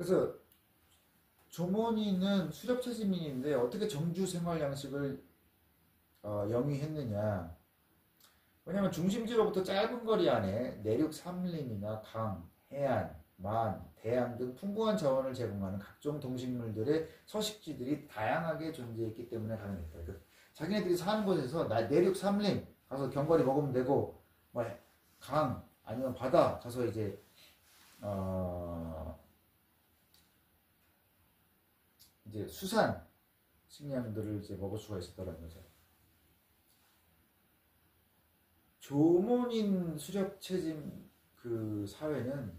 그래서 조몬이는 수렵체지민인데 어떻게 정주 생활 양식을 영위했느냐. 왜냐하면 중심지로부터 짧은 거리 안에 내륙 삼림이나 강, 해안, 만, 대양 등 풍부한 자원을 제공하는 각종 동식물들의 서식지들이 다양하게 존재했기 때문에 가능했다. 그러니까 자기네들이 사는 곳에서 내륙 삼림 가서 견과리 먹으면 되고, 뭐 강 아니면 바다 가서 이제 수산 식량들을 이제 먹을 수가 있었다는 거죠. 조몬인 수렵채집 그 사회는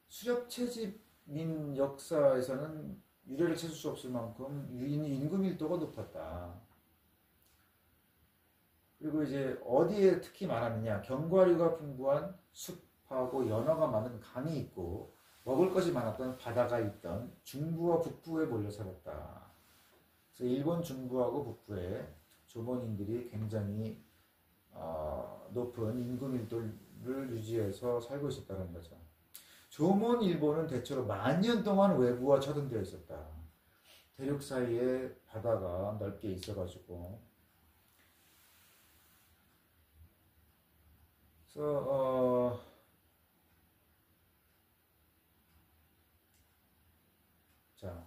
수렵채집민 역사에서는 유례를 찾을 수 없을 만큼 인구 밀도가 높았다. 그리고 이제 어디에 특히 많았느냐? 견과류가 풍부한 숲하고 연어가 많은 강이 있고 먹을 것이 많았던 바다가 있던 중부와 북부에 몰려 살았다. 그래서 일본 중부하고 북부에 조몬인들이 굉장히 높은 인구 밀도를 유지해서 살고 있었다는 거죠. 조몬 일본은 대체로 만년 동안 외부와 처등되어 있었다. 대륙 사이에 바다가 넓게 있어가지고. 그래서 자,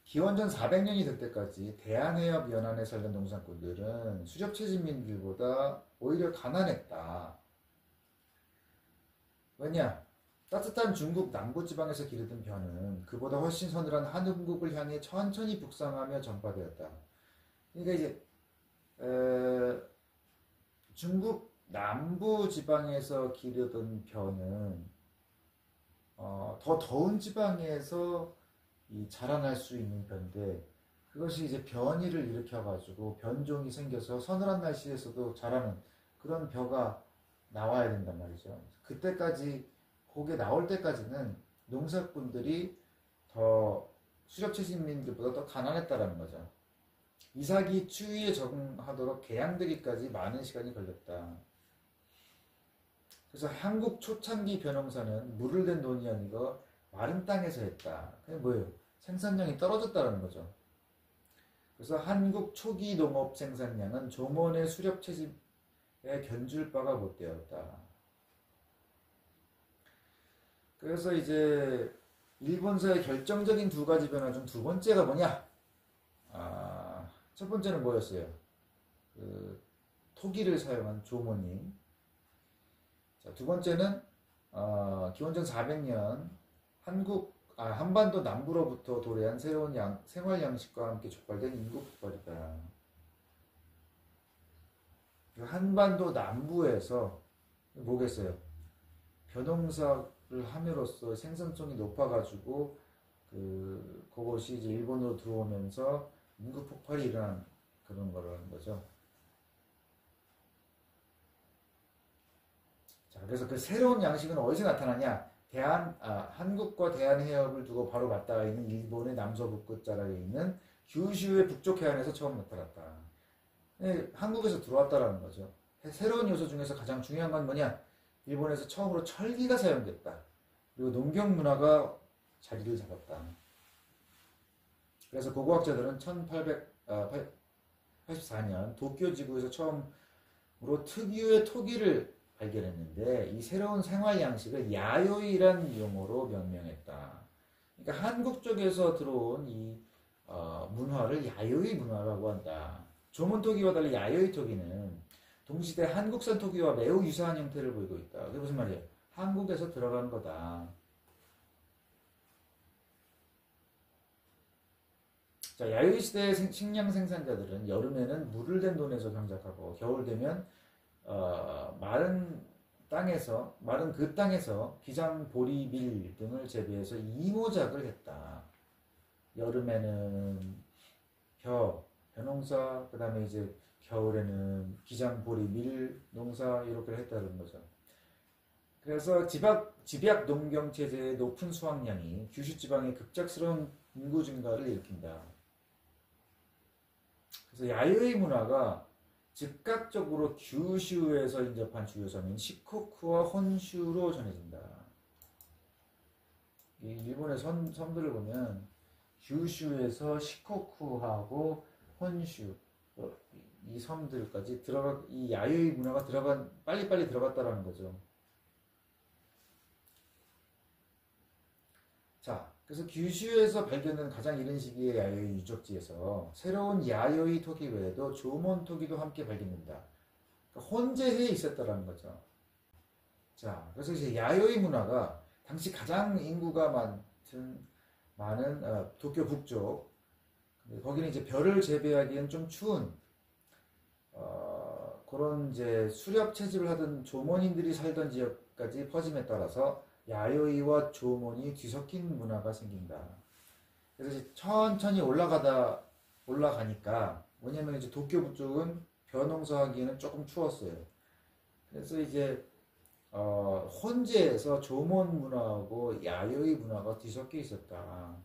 기원전 400년이 될 때까지 대한해협 연안에 살던 농사꾼들은 수렵채집민들보다 오히려 가난했다. 왜냐? 따뜻한 중국 남부지방에서 기르던 벼는 그보다 훨씬 서늘한 한국을 향해 천천히 북상하며 전파되었다. 그러니까 이제 중국 남부지방에서 기르던 벼는 더 더운 지방에서 자라날 수 있는 벼인데, 그것이 이제 변이를 일으켜가지고 변종이 생겨서 서늘한 날씨에서도 자라는 그런 벼가 나와야 된단 말이죠. 그때까지 그게 나올 때까지는 농사꾼들이 더 수렵채집민들보다 더 가난했다라는 거죠. 이삭이 추위에 적응하도록 개량되기까지 많은 시간이 걸렸다. 그래서 한국 초창기 벼농사는 물을 댄 논이 아니고 마른 땅에서 했다. 그게 뭐예요? 생산량이 떨어졌다는 거죠. 그래서 한국 초기 농업 생산량은 조몬의 수렵채집에 견줄 바가 못 되었다. 그래서 이제 일본사의 결정적인 두 가지 변화 중 두 번째가 뭐냐? 첫 번째는 뭐였어요? 토기를 사용한 조모님. 자, 두 번째는 기원전 400년 한반도 남부로부터 도래한 새로운 생활 양식과 함께 촉발된 인구 폭발이다. 한반도 남부에서 뭐겠어요? 벼농사를 함으로써 생산성이 높아가지고 그것이 이제 일본으로 들어오면서 인구 폭발이 일어난 그런 거라는 거죠. 자, 그래서 그 새로운 양식은 어디서 나타나냐? 한국과 대한해협을 두고 바로 맞닿아 있는 일본의 남서북부 끝자락에 있는 규슈의 북쪽 해안에서 처음 나타났다. 한국에서 들어왔다라는 거죠. 새로운 요소 중에서 가장 중요한 건 뭐냐? 일본에서 처음으로 철기가 사용됐다. 그리고 농경 문화가 자리를 잡았다. 그래서 고고학자들은 1884년 도쿄 지구에서 처음으로 특유의 토기를 발견했는데, 이 새로운 생활 양식을 야요이란 용어로 명명했다. 그러니까 한국 쪽에서 들어온 이 문화를 야요이 문화라고 한다. 조문 토기와 달리 야요이 토기는 동시대 한국산 토기와 매우 유사한 형태를 보이고 있다. 그게 무슨 말이에요? 한국에서 들어간 거다. 자, 야요이 시대의 식량 생산자들은 여름에는 물을 댄 논에서 경작하고 겨울 되면 마른 그 땅에서 기장, 보리, 밀 등을 재배해서 이모작을 했다. 여름에는 벼농사, 그 다음에 이제 겨울에는 기장, 보리, 밀 농사 이렇게 했다는 거죠. 그래서 집약 농경 체제의 높은 수확량이 규슈 지방의 급작스러운 인구 증가를 일으킨다. 그래서 야요이 문화가 즉각적으로 규슈에서 인접한 주요 섬인 시코쿠와 혼슈로 전해진다. 이 일본의 섬들을 보면 규슈에서 시코쿠하고 혼슈 이 섬들까지 이 야요이 문화가 빨리빨리 들어갔다라는 거죠. 자, 그래서 규슈에서 발견된 가장 이른 시기의 야요이 유적지에서 새로운 야요이 토기 외에도 조몬 토기도 함께 발견된다. 그러니까 혼재해 있었다라는 거죠. 자, 그래서 이제 야요이 문화가 당시 가장 인구가 많은 도쿄 북쪽, 거기는 이제 벼를 재배하기엔 좀 추운 그런 이제 수렵 채집을 하던 조몬인들이 살던 지역까지 퍼짐에 따라서 야요이와 조몬이 뒤섞인 문화가 생긴다. 그래서 이제 천천히 올라가니까 뭐냐면 이제 도쿄 북쪽은 벼 농사하기에는 조금 추웠어요. 그래서 이제 혼재해서 조몬 문화하고 야요이 문화가 뒤섞여 있었다.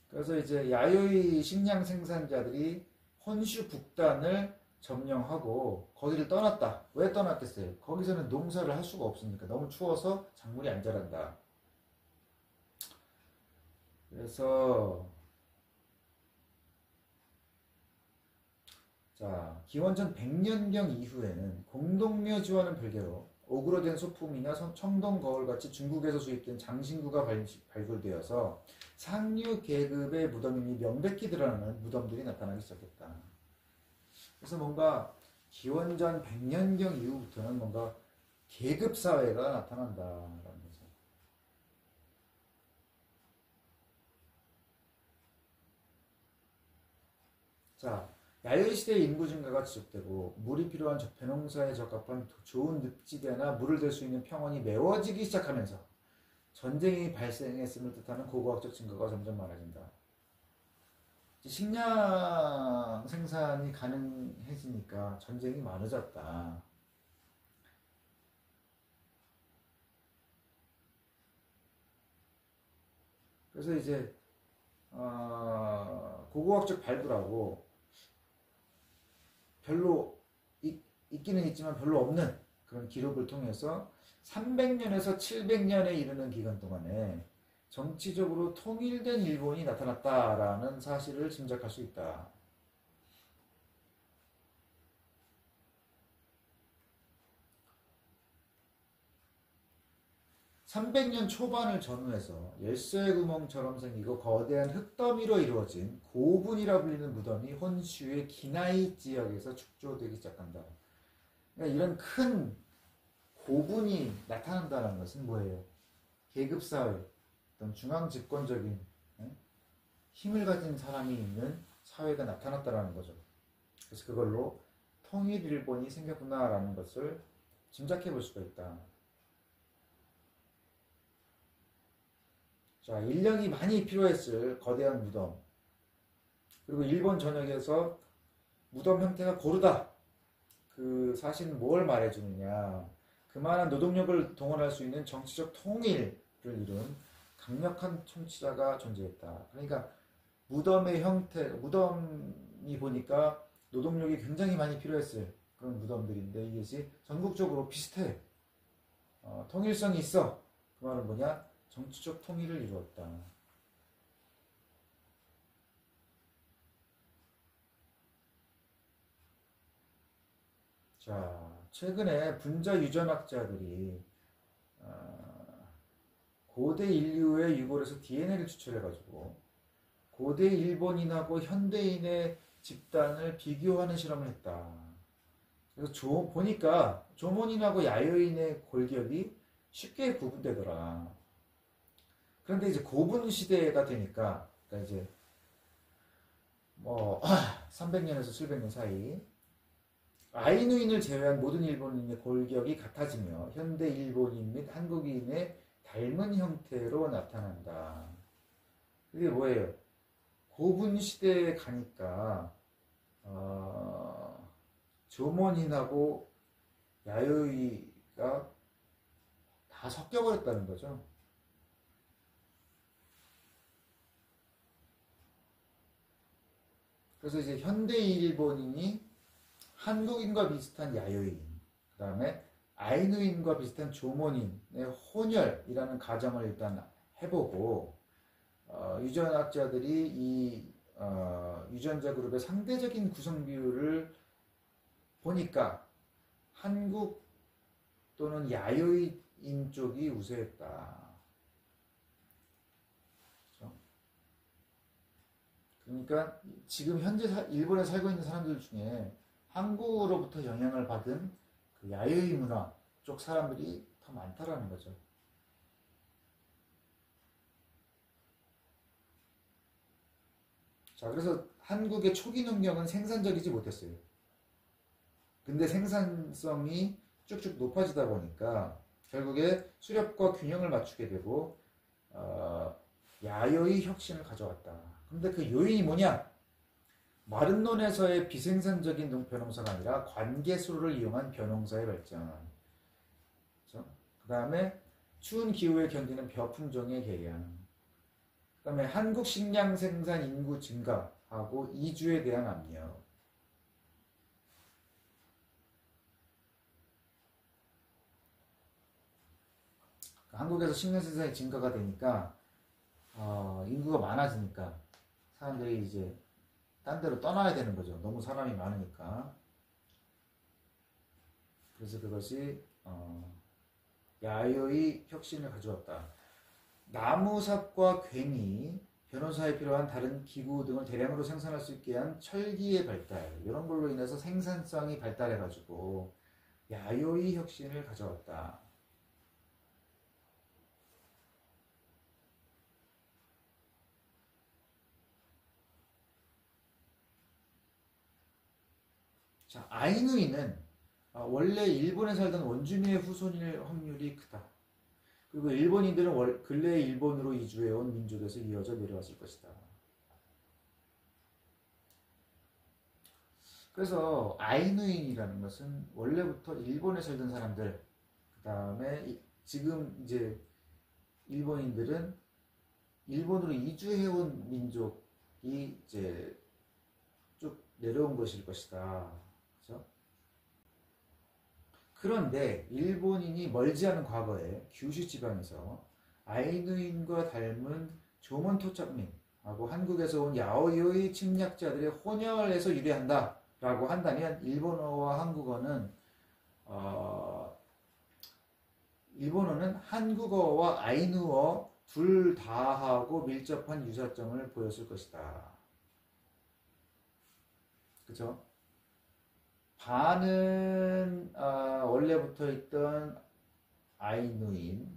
그래서 이제 야요이 식량 생산자들이 혼슈 북단을 점령하고 거기를 떠났다. 왜 떠났겠어요? 거기서는 농사를 할 수가 없으니까 너무 추워서 작물이 안 자란다. 그래서 자, 기원전 100년경 이후에는 공동묘지와는 별개로 오그로된 소품이나 청동 거울같이 중국에서 수입된 장신구가 발굴되어서 상류 계급의 무덤이 명백히 드러나는 무덤들이 나타나기 시작했다. 그래서 뭔가 기원전 100년경 이후부터는 뭔가 계급사회가 나타난다라는 거죠. 자, 야요이 시대의 인구 증가가 지속되고 물이 필요한 벼농사에 적합한 좋은 늪지대나 물을 댈 수 있는 평원이 메워지기 시작하면서 전쟁이 발생했음을 뜻하는 고고학적 증거가 점점 많아진다. 식량 생산이 가능해지니까 전쟁이 많아졌다. 그래서 이제 고고학적 발굴하고 별로 있기는 있지만 별로 없는 그런 기록을 통해서 300년에서 700년에 이르는 기간 동안에 정치적으로 통일된 일본이 나타났다라는 사실을 짐작할 수 있다. 300년 초반을 전후해서 열쇠 구멍처럼 생기고 거대한 흙더미로 이루어진 고분이라 불리는 무덤이 혼슈의 기나이 지역에서 축조되기 시작한다. 그러니까 이런 큰 고분이 나타난다는 것은 뭐예요? 계급사회, 어떤 중앙집권적인 힘을 가진 사람이 있는 사회가 나타났다는 거죠. 그래서 그걸로 통일 일본이 생겼구나라는 것을 짐작해 볼 수가 있다. 자, 인력이 많이 필요했을 거대한 무덤. 그리고 일본 전역에서 무덤 형태가 고르다. 그 사실은 뭘 말해주느냐. 그만한 노동력을 동원할 수 있는 정치적 통일을 이룬 강력한 통치자가 존재했다. 그러니까 무덤의 형태, 무덤이 보니까 노동력이 굉장히 많이 필요했을 그런 무덤들인데 이것이 전국적으로 비슷해. 통일성이 있어. 그 말은 뭐냐? 정치적 통일을 이루었다. 자, 최근에 분자 유전학자들이 고대 인류의 유골에서 DNA를 추출해가지고 고대 일본인하고 현대인의 집단을 비교하는 실험을 했다. 그래서 보니까 조몬인하고 야요인의 골격이 쉽게 구분되더라. 그런데 이제 고분 시대가 되니까, 그러니까 이제 뭐 300년에서 700년 사이 아이누인을 제외한 모든 일본인의 골격이 같아지며 현대 일본인 및 한국인의 닮은 형태로 나타난다. 이게 뭐예요? 고분 시대에 가니까 조몬인하고 야요이가 다 섞여버렸다는 거죠. 그래서 이제 현대 일본인이 한국인과 비슷한 야요인, 그 다음에 아이누인과 비슷한 조몬인의 혼혈이라는 가정을 일단 해보고 유전학자들이 이 유전자 그룹의 상대적인 구성 비율을 보니까 한국 또는 야요이인 쪽이 우세했다. 그렇죠? 그러니까 지금 현재 일본에 살고 있는 사람들 중에 한국으로부터 영향을 받은 그 야요이 문화 쪽 사람들이 더 많다라는 거죠. 자, 그래서 한국의 초기 농경은 생산적이지 못했어요. 근데 생산성이 쭉쭉 높아지다 보니까 결국에 수렵과 균형을 맞추게 되고 야요이 혁신을 가져왔다. 근데 그 요인이 뭐냐? 마른 논에서의 비생산적인 벼농사가 아니라 관계수로를 이용한 벼농사의 발전. 그 다음에 추운 기후에 견디는 벼 품종의 개양. 그 다음에 한국 식량 생산 인구 증가하고 이주에 대한 압력. 한국에서 식량 생산이 증가가 되니까 인구가 많아지니까 사람들이 이제 딴 데로 떠나야 되는 거죠. 너무 사람이 많으니까. 그래서 그것이 야요이 혁신을 가져왔다. 나무삽과 괭이, 변호사에 필요한 다른 기구 등을 대량으로 생산할 수 있게 한 철기의 발달, 이런 걸로 인해서 생산성이 발달해가지고 야요이 혁신을 가져왔다. 자, 아이누이는 원래 일본에 살던 원주민의 후손일 확률이 크다. 그리고 일본인들은 근래 일본으로 이주해온 민족에서 이어져 내려왔을 것이다. 그래서 아이누인이라는 것은 원래부터 일본에 살던 사람들, 그 다음에 지금 이제 일본인들은 일본으로 이주해온 민족이 이제 쭉 내려온 것일 것이다. 그렇죠? 그런데 일본인이 멀지 않은 과거에 규슈 지방에서 아이누인과 닮은 조몬 토착민하고 한국에서 온 야오요이 침략자들의 혼혈에서 유래한다 라고 한다면 일본어와 한국어는 일본어는 한국어와 아이누어 둘 다하고 밀접한 유사점을 보였을 것이다. 그죠? 반은 원래부터 있던 아이누인과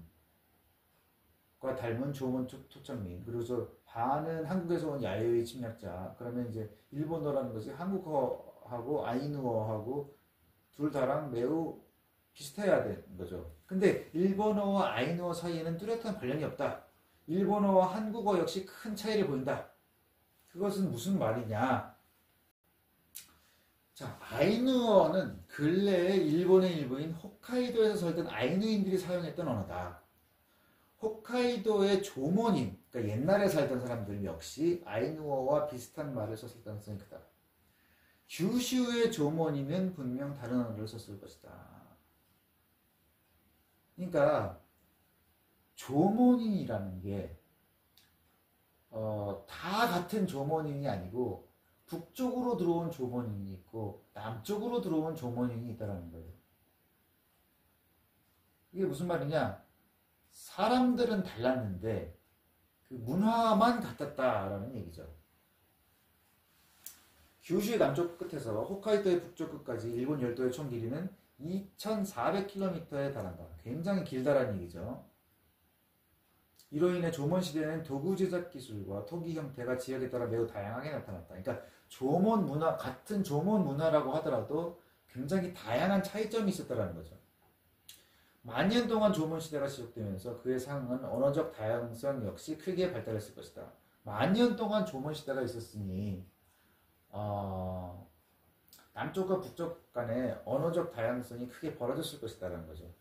닮은 조몬 토착민, 그래서 반은 한국에서 온 야요이 침략자. 그러면 이제 일본어라는 것이 한국어하고 아이누어하고 둘 다랑 매우 비슷해야 되는 거죠. 근데 일본어와 아이누어 사이에는 뚜렷한 관련이 없다. 일본어와 한국어 역시 큰 차이를 보인다. 그것은 무슨 말이냐? 자, 아이누어는 근래에 일본의 일부인 홋카이도에서 살던 아이누인들이 사용했던 언어다. 홋카이도의 조몬인, 그러니까 옛날에 살던 사람들 역시 아이누어와 비슷한 말을 썼을 가능성이 크다. 규슈의 조몬인은 분명 다른 언어를 썼을 것이다. 그러니까 조몬인이라는 게 다 같은 조몬인이 아니고 북쪽으로 들어온 조몬인이 있고 남쪽으로 들어온 조몬인이 있다는 거예요. 이게 무슨 말이냐? 사람들은 달랐는데 그 문화만 같았다라는 얘기죠. 규슈의 남쪽 끝에서 홋카이도의 북쪽 끝까지 일본 열도의 총 길이는 2,400km에 달한다. 굉장히 길다라는 얘기죠. 이로 인해 조몬 시대에는 도구 제작 기술과 토기 형태가 지역에 따라 매우 다양하게 나타났다. 그러니까 조몬 문화, 같은 조몬 문화라고 하더라도 굉장히 다양한 차이점이 있었다는 거죠. 만년 동안 조몬 시대가 지속되면서 그에 상응한 언어적 다양성 역시 크게 발달했을 것이다. 만년 동안 조몬 시대가 있었으니 남쪽과 북쪽 간에 언어적 다양성이 크게 벌어졌을 것이다라는 거죠.